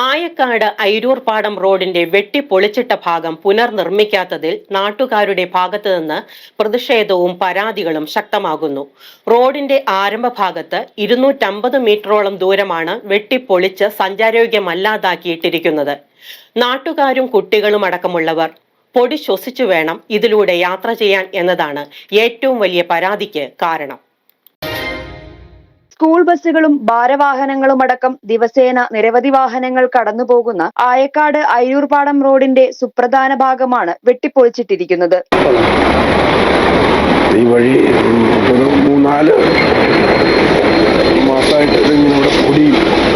ആയക്കാട് അയിരൂർപാടം റോഡിന്റെ വെട്ടിപ്പൊളിച്ചിട്ട ഭാഗം പുനർനിർമ്മിക്കാത്തതിൽ നാട്ടുകാരുടെ ഭാഗത്തുനിന്ന് പ്രതിഷേധവും പരാതികളും ശക്തമാകുന്നു. റോഡിന്റെ ആരംഭ ഭാഗത്ത് 250 മീറ്ററോളം ദൂരമാണ് വെട്ടിപ്പൊളിച്ച് സഞ്ചാരയോഗ്യമല്ലാതാക്കിയിട്ടിരിക്കുന്നത്. നാട്ടുകാരും കുട്ടികളും അടക്കമുള്ളവർ പൊടി ശ്വസിച്ചു വേണം ഇതിലൂടെ യാത്ര ചെയ്യാൻ എന്നതാണ് ഏറ്റവും വലിയ പരാതിക്ക് കാരണം. സ്കൂൾ ബസ്സുകളും ഭാരവാഹനങ്ങളും അടക്കം ദിവസേന നിരവധി വാഹനങ്ങൾ കടന്നുപോകുന്ന ആയക്കാട് അയിരൂർപാടം റോഡിന്റെ സുപ്രധാന ഭാഗമാണ് വെട്ടിപ്പൊളിച്ചിട്ടിരിക്കുന്നത്. ഈ വഴി ഒരു 3-4 മാസമായിട്ട് ഇവിടെ പൊടി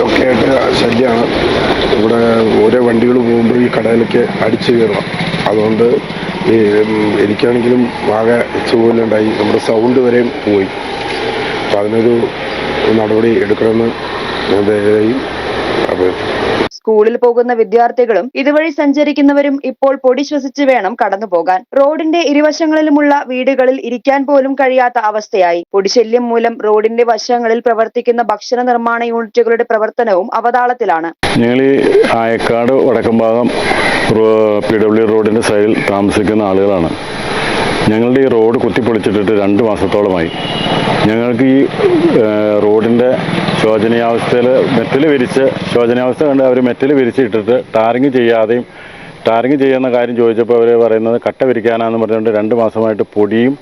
ഒക്കെ ആയിട്ട് ശല്യമാണ്. ഇവിടെ ഓരോ വണ്ടികൾ പോകുമ്പോൾ ഈ കടയിലേക്ക് അടിച്ചു കയറണം. അതുകൊണ്ട് എനിക്കാണെങ്കിലും ആകെ സുഖമില്ലാണ്ടായി, നമ്മുടെ സൗണ്ട് വരെയും പോയി. അപ്പം അതിനൊരു നടപടി എടുക്കണമെന്ന് ഞാൻ സ്കൂളിൽ പോകുന്ന വിദ്യാർത്ഥികളും ഇതുവഴി സഞ്ചരിക്കുന്നവരും ഇപ്പോൾ പൊടി ശ്വസിച്ച് വേണം കടന്നുപോകാൻ. റോഡിന്റെ ഇരുവശങ്ങളിലുമുള്ള വീടുകളിൽ ഇരിക്കാൻ പോലും കഴിയാത്ത അവസ്ഥയായി. പൊടിശല്യം മൂലം റോഡിന്റെ വശങ്ങളിൽ പ്രവർത്തിക്കുന്ന ഭക്ഷണ നിർമ്മാണ യൂണിറ്റുകളുടെ പ്രവർത്തനവും അവതാളത്തിലാണ്. ഞങ്ങൾ ഈ ആയക്കാട് വടക്കംഭാഗം PW റോഡിന്റെ സൈഡിൽ താമസിക്കുന്ന ആളുകളാണ്. ഞങ്ങളുടെ ഈ റോഡ് കുത്തിപ്പൊളിച്ചിട്ടിട്ട് 2 മാസത്തോളമായി. ഞങ്ങൾക്ക് ഈ റോഡിൻ്റെ ശോചനീയാവസ്ഥയിൽ ശോചനീയാവസ്ഥ കണ്ട് അവർ മെറ്റൽ വിരിച്ചിട്ടിട്ട് ടാറിങ് ചെയ്യുന്ന കാര്യം ചോദിച്ചപ്പോൾ അവർ പറയുന്നത് കട്ട വിരിക്കാനാണെന്ന് പറഞ്ഞുകൊണ്ട് 2 മാസമായിട്ട് പൊടിയും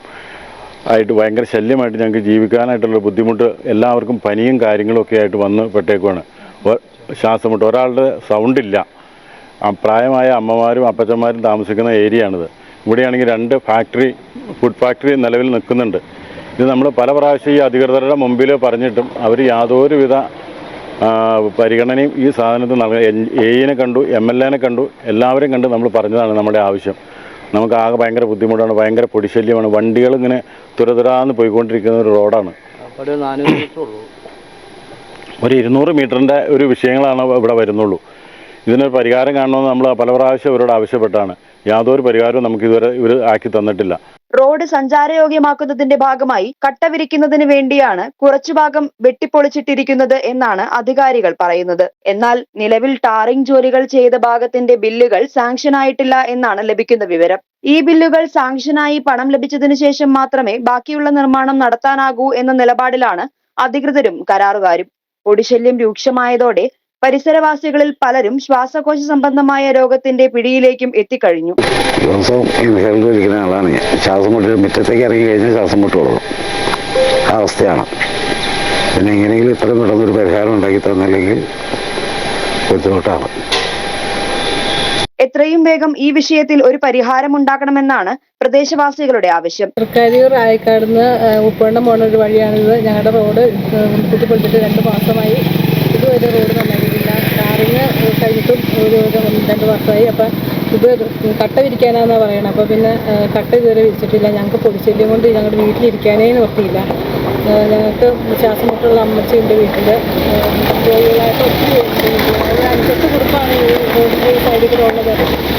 ആയിട്ട് ഭയങ്കര ശല്യമായിട്ട് ഞങ്ങൾക്ക് ജീവിക്കാനായിട്ടുള്ള ബുദ്ധിമുട്ട്, എല്ലാവർക്കും പനിയും കാര്യങ്ങളൊക്കെ ആയിട്ട് വന്ന് പെട്ടേക്കുവാണ്. ശ്വാസമുട്ട്, ഒരാളുടെ സൗണ്ടില്ല. പ്രായമായ അമ്മമാരും അപ്പച്ചന്മാരും താമസിക്കുന്ന ഏരിയയാണിത്. ഇവിടെയാണെങ്കിൽ 2 ഫുഡ് ഫാക്ടറി നിലവിൽ നിൽക്കുന്നുണ്ട്. ഇത് നമ്മൾ പല പ്രാവശ്യം ഈ അധികൃതരുടെ മുമ്പിൽ പറഞ്ഞിട്ടും അവർ യാതൊരുവിധ പരിഗണനയും ഈ സാധനത്തിന് AEനെ കണ്ടു, MLAനെ കണ്ടു, എല്ലാവരെയും കണ്ട് നമ്മൾ പറഞ്ഞതാണ് നമ്മുടെ ആവശ്യം. നമുക്ക് ആകെ ഭയങ്കര ബുദ്ധിമുട്ടാണ്, ഭയങ്കര പൊടിശല്യമാണ്. വണ്ടികൾ ഇങ്ങനെ തുരതുരാന്ന് പോയിക്കൊണ്ടിരിക്കുന്ന ഒരു റോഡാണ്. ഒരു 200 മീറ്ററിൻ്റെ ഒരു വിഷയങ്ങളാണ് ഇവിടെ വരുന്നുള്ളൂ. ഇതിനൊരു പരിഹാരം കാണണമെന്ന് നമ്മൾ പല പ്രാവശ്യം ഇവരോട് ആവശ്യപ്പെട്ടാണ്. യാതൊരു പരിഹാരവും നമുക്ക് ഇതുവരെ ഇവർ ആക്കി തന്നിട്ടില്ല. റോഡ് സഞ്ചാരയോഗ്യമാക്കുന്നതിന്റെ ഭാഗമായി കട്ട വിരിക്കുന്നതിന് വേണ്ടിയാണ് കുറച്ചു ഭാഗം വെട്ടിപ്പൊളിച്ചിട്ടിരിക്കുന്നത് എന്നാണ് അധികാരികൾ പറയുന്നത്. എന്നാൽ നിലവിൽ ടാറിംഗ് ജോലികൾ ചെയ്ത ഭാഗത്തിന്റെ ബില്ലുകൾ സാങ്ഷൻ ആയിട്ടില്ല എന്നാണ് ലഭിക്കുന്ന വിവരം. ഈ ബില്ലുകൾ സാങ്ഷനായി പണം ലഭിച്ചതിനു ശേഷം മാത്രമേ ബാക്കിയുള്ള നിർമ്മാണം നടത്താനാകൂ എന്ന നിലപാടിലാണ് അധികൃതരും കരാറുകാരും. പൊടിശല്യം രൂക്ഷമായതോടെ പരിസരവാസികളിൽ പലരും ശ്വാസകോശ സംബന്ധമായ രോഗത്തിന്റെ പിടിയിലേക്കും എത്തിക്കഴിഞ്ഞു. ദിവസവും ഇരിക്കുന്ന ആളാണ് ഞാൻ. ശ്വാസം മുട്ട് മുറ്റത്തേക്ക് ഇറങ്ങി കഴിഞ്ഞാൽ ശ്വാസം മുട്ട് തുടങ്ങും. ആ അവസ്ഥയാണ്. പിന്നെ എങ്ങനെയെങ്കിലും ഇത്രയും പെട്ടെന്നൊരു പരിഹാരം ഉണ്ടാക്കി തന്നില്ലെങ്കിൽ ബുദ്ധിമുട്ടാണ്. എത്രയും വേഗം ഈ വിഷയത്തിൽ ഒരു പരിഹാരം ഉണ്ടാക്കണമെന്നാണ് പ്രദേശവാസികളുടെ ആവശ്യം. തൃക്കാരിയൂർ ആയക്കാടുന്ന് ഉപ്പണ്ണം പോണ ഒരു വഴിയാണിത്. ഞങ്ങളുടെ റോഡ് കുത്തിപ്പൊളിച്ചിട്ട് 2 മാസമായി. ഇതുവരെ റോഡ് നന്നാക്കിയിട്ടില്ല. ടാറിങ് കഴിഞ്ഞിട്ടും ഒരു 2 വർഷമായി. അപ്പം ഇത് കട്ട വിരിക്കാനാണെന്നാണ് പറയണത്. അപ്പോൾ പിന്നെ കട്ട ഇതുവരെ വിരിച്ചിട്ടില്ല. ഞങ്ങൾക്ക് പൊടിശല്യം കൊണ്ട് ഞങ്ങളുടെ വീട്ടിലിരിക്കാനേ നിർത്തിയില്ല. ഞങ്ങൾക്ക് ശ്വാസം മുട്ടുള്ള അമ്മച്ചിൻ്റെ വീട്ടിൽ ജോലികളായിട്ട് ഒത്തിരി 5-8 കുടുംബമാണ് ഈ റോഡിൻ്റെ സൈഡിൽ കൂടെ ഉള്ളത്.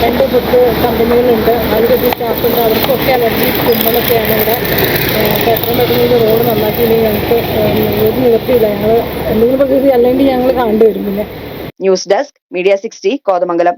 2 ഫുഡ് കമ്പനികളുണ്ട്, അതിലൊക്കെ സ്റ്റാഫുണ്ട്. അവർക്കൊക്കെ അലർജി തുമ്മലൊക്കെയാണ് ഇവിടെ. എത്രയും പെട്ടെന്ന് റോഡ് നന്നാക്കിയില്ലെങ്കിൽ ഞങ്ങൾക്ക് ഒരു നിവൃത്തിയില്ല. ഞങ്ങൾ എന്തെങ്കിലും പ്രകൃതി അല്ലെങ്കിൽ ഞങ്ങൾ കണ്ടുവരും. പിന്നെ ന്യൂസ് ഡെസ്ക് മീഡിയ 60 കോതമംഗലം.